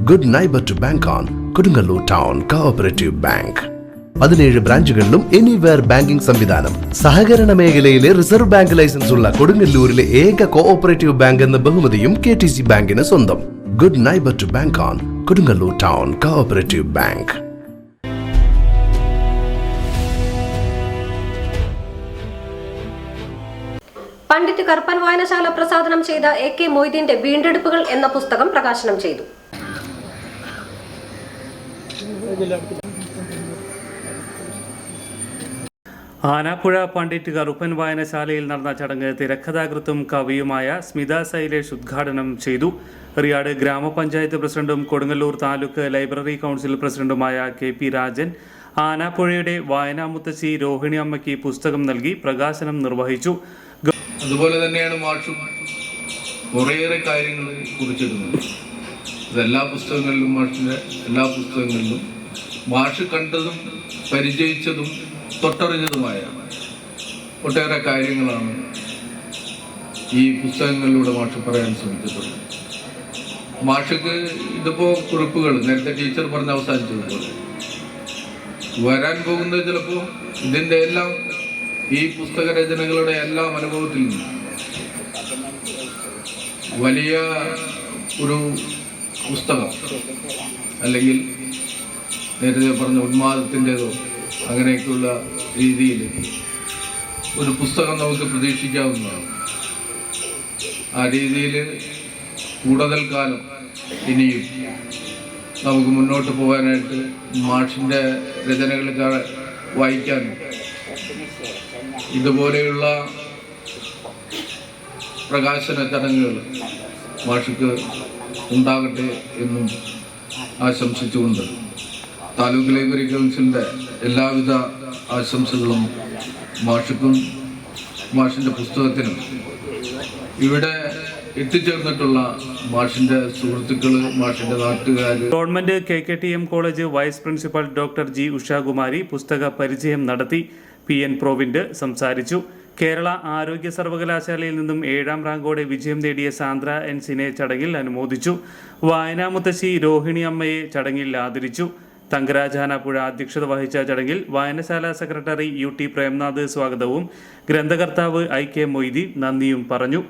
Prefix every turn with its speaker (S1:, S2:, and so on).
S1: Good neighbour to bank on Kodungallur town cooperative bank. 17 ബ്രാഞ്ചുകളിലും anywhere banking സംവിധാനം. സഹകരണ മേഖലയിലെ റിസർവ് ബാങ്ക് ലൈസൻസ് ഉള്ള കൊടുങ്ങല്ലൂരിലെ ഏക കോഓപ്പറേറ്റീവ് ബാങ്ക് എന്ന ബഹുമതിയും KTC ബാങ്കിന് സ്വന്തം. Good neighbour to bank on Kodungallur town cooperative bank.
S2: Pandit Karuppan വായനശാല പ്രസാദനം ചെയ്ത AK മൊയ്തീന്റെ വീണ്ടെടുപ്പുകൾ എന്ന പുസ്തകം പ്രകാശനം ചെയ്തു.
S3: ആനാപ്പുഴ പണ്ഡിറ്റ് കറുപ്പൻ വായനശാലയിൽ നടന്ന ചടങ്ങ് തിരക്കഥാകൃത്തും കവിയുമായ സ്മിത ശൈലേഷ് ഉദ്ഘാടനം ചെയ്തു. റിയാട് ഗ്രാമപഞ്ചായത്ത് പ്രസിഡന്റും കൊടുങ്ങല്ലൂർ താലൂക്ക് ലൈബ്രറി കൗൺസിൽ പ്രസിഡന്റുമായ KP രാജൻ ആനാപ്പുഴയുടെ വായനാമുത്തശ്ശി രോഹിണി അമ്മയ്ക്ക് പുസ്തകം നൽകി പ്രകാശനം നിർവഹിച്ചു.
S4: അതുപോലെ തന്നെയാണ് മാഷും കുറേയേറെ കാര്യങ്ങൾ കുറിച്ചിരുന്നത്. ഇതെല്ലാ പുസ്തകങ്ങളിലും മാഷിൻ്റെ എല്ലാ പുസ്തകങ്ങളിലും മാഷ് കണ്ടതും പരിചയിച്ചതും തൊട്ടറിഞ്ഞതുമായ ഒട്ടേറെ കാര്യങ്ങളാണ് ഈ പുസ്തകങ്ങളിലൂടെ മാഷ് പറയാൻ ശ്രമിച്ചിട്ടുള്ളത്. മാഷക്ക് ഇതിപ്പോൾ കുറിപ്പുകൾ നേരത്തെ ടീച്ചർ പറഞ്ഞ് അവസാനിച്ചതുപോലെ വരാൻ പോകുന്നത് ചിലപ്പോൾ ഇതിൻ്റെ എല്ലാം ഈ പുസ്തക രചനകളുടെ എല്ലാം അനുഭവത്തിൽ നിന്നും വലിയ ഒരു പുസ്തകം അല്ലെങ്കിൽ നേരത്തെ പറഞ്ഞ ഉന്മാദത്തിൻ്റെതോ അങ്ങനെയൊക്കെയുള്ള രീതിയിൽ ഒരു പുസ്തകം നമുക്ക് പ്രതീക്ഷിക്കാവുന്നതാണ്. ആ രീതിയിൽ കൂടുതൽ കാലം ഇനിയും നമുക്ക് മുന്നോട്ട് പോകാനായിട്ട് മാഷിൻ്റെ രചനകളൊക്കെ വായിക്കാനും ഇതുപോലെയുള്ള പ്രകാശന ചടങ്ങുകൾ മാഷിക്ക് ഉണ്ടാകട്ടെ എന്നും ആശംസിച്ചുകൊണ്ട് താലൂക്ക് ലൈബ്രറി കൗൺസിലിൻ്റെ എല്ലാവിധ ആശംസകളും മാഷിക്കും മാഷിൻ്റെ പുസ്തകത്തിനും ഇവിടെ എത്തിച്ചേർന്നിട്ടുള്ള മാഷിൻ്റെ സുഹൃത്തുക്കൾ, മാഷിൻ്റെ നാട്ടുകാർ.
S3: Government KKTM college vice principal doctor G Ushakumari പുസ്തക പരിചയം നടത്തി. PN പ്രോവിന്റ് സംസാരിച്ചു. കേരള ആരോഗ്യ സർവകലാശാലയിൽ നിന്നും 7ാം റാങ്കോടെ വിജയം നേടിയ സാന്ദ്ര എൻസിനെ ചടങ്ങിൽ അനുമോദിച്ചു. വായനാമുത്തശ്ശി രോഹിണി അമ്മയെ ചടങ്ങിൽ ആദരിച്ചു. തങ്കരാജ് ആനാപ്പുഴ അധ്യക്ഷത വഹിച്ച ചടങ്ങിൽ വായനശാല സെക്രട്ടറി UT പ്രേംനാഥ് സ്വാഗതവും ഗ്രന്ഥകർത്താവ് IK മൊയ്തീൻ നന്ദിയും പറഞ്ഞു.